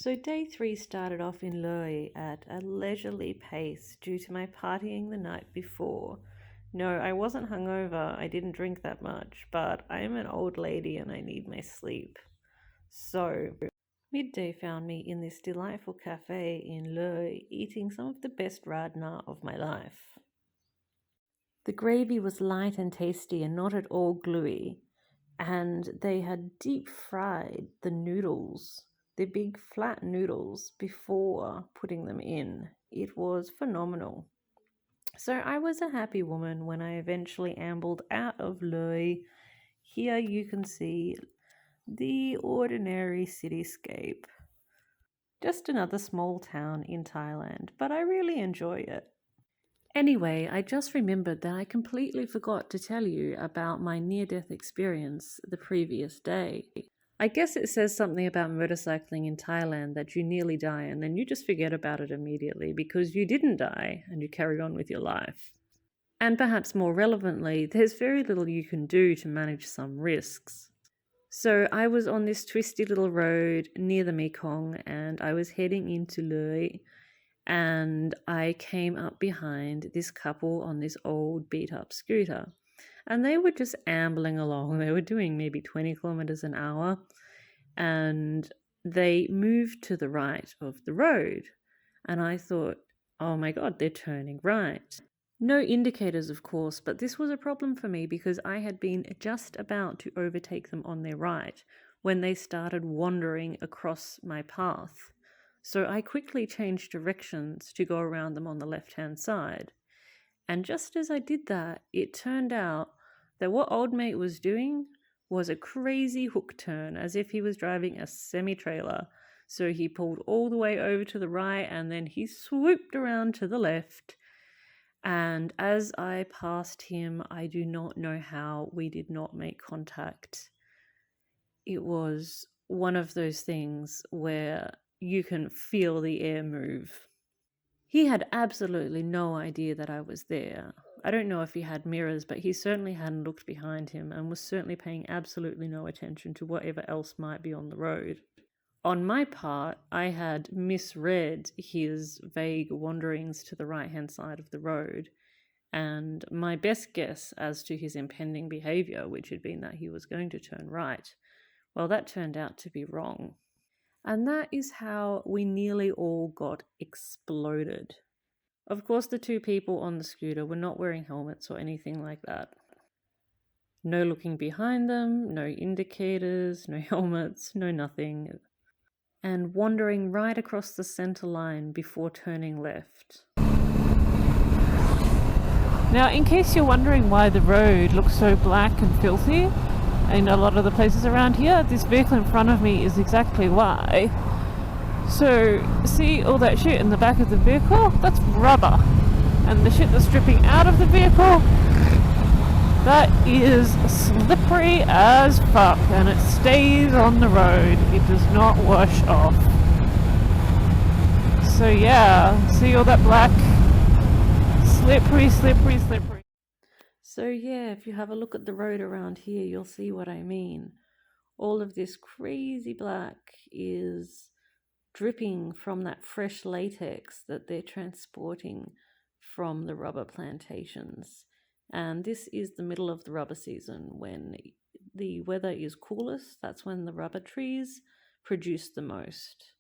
So day 3 started off in Loei at a leisurely pace due to my partying the night before. No, I wasn't hungover, I didn't drink that much, but I am an old lady and I need my sleep. So, midday found me in this delightful cafe in Loei eating some of the best radna of my life. The gravy was light and tasty and not at all gluey, and they had deep fried the noodles, the big flat noodles, before putting them in. It was phenomenal. So I was a happy woman when I eventually ambled out of Loei. Here you can see the ordinary cityscape. Just another small town in Thailand, but I really enjoy it. Anyway, I just remembered that I completely forgot to tell you about my near-death experience the previous day. I guess it says something about motorcycling in Thailand that you nearly die and then you just forget about it immediately because you didn't die and you carry on with your life. And perhaps more relevantly, there's very little you can do to manage some risks. So I was on this twisty little road near the Mekong and I was heading into Loei, and I came up behind this couple on this old beat-up scooter. And they were just ambling along. They were doing maybe 20 kilometers an hour. And they moved to the right of the road. And I thought, oh my God, they're turning right. No indicators, of course, but this was a problem for me because I had been just about to overtake them on their right when they started wandering across my path. So I quickly changed directions to go around them on the left-hand side. And just as I did that, it turned out that what old mate was doing was a crazy hook turn, as if he was driving a semi-trailer. So he pulled all the way over to the right and then he swooped around to the left. And as I passed him, I do not know how we did not make contact. It was one of those things where you can feel the air move. He had absolutely no idea that I was there. I don't know if he had mirrors, but he certainly hadn't looked behind him and was certainly paying absolutely no attention to whatever else might be on the road. On my part, I had misread his vague wanderings to the right-hand side of the road, and my best guess as to his impending behavior, which had been that he was going to turn right, well, that turned out to be wrong. And that is how we nearly all got exploded. Of course, the two people on the scooter were not wearing helmets or anything like that. No looking behind them, no indicators, no helmets, no nothing. And wandering right across the center line before turning left. Now, in case you're wondering why the road looks so black and filthy in a lot of the places around here, this vehicle in front of me is exactly why. So, see all that shit in the back of the vehicle? That's rubber. And the shit that's dripping out of the vehicle, that is slippery as fuck, and it stays on the road. It does not wash off. So yeah, see all that black? Slippery, slippery, slippery. So yeah, if you have a look at the road around here, you'll see what I mean. All of this crazy black is dripping from that fresh latex that they're transporting from the rubber plantations. And this is the middle of the rubber season when the weather is coolest. That's when the rubber trees produce the most.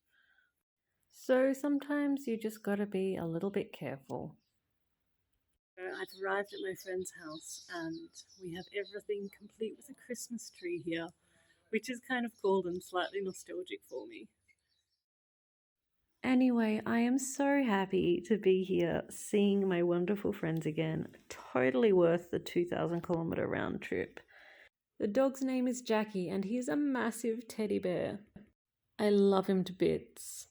So sometimes you just gotta be a little bit careful. I've arrived at my friend's house and we have everything complete with a Christmas tree here, which is kind of cool and slightly nostalgic for me. Anyway, I am so happy to be here seeing my wonderful friends again. Totally worth the 2,000-kilometer round trip. The dog's name is Jackie and he's a massive teddy bear. I love him to bits.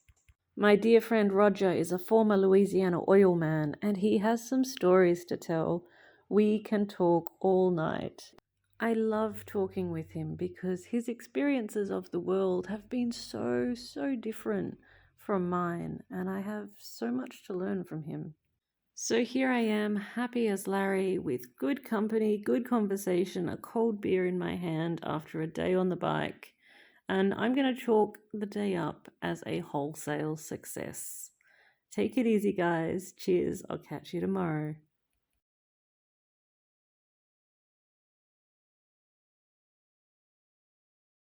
My dear friend Roger is a former Louisiana oil man and he has some stories to tell. We can talk all night. I love talking with him because his experiences of the world have been so different from mine, and I have so much to learn from him. So here I am, happy as Larry, with good company, good conversation, a cold beer in my hand after a day on the bike, and I'm going to chalk the day up as a wholesale success. Take it easy, guys. Cheers. I'll catch you tomorrow.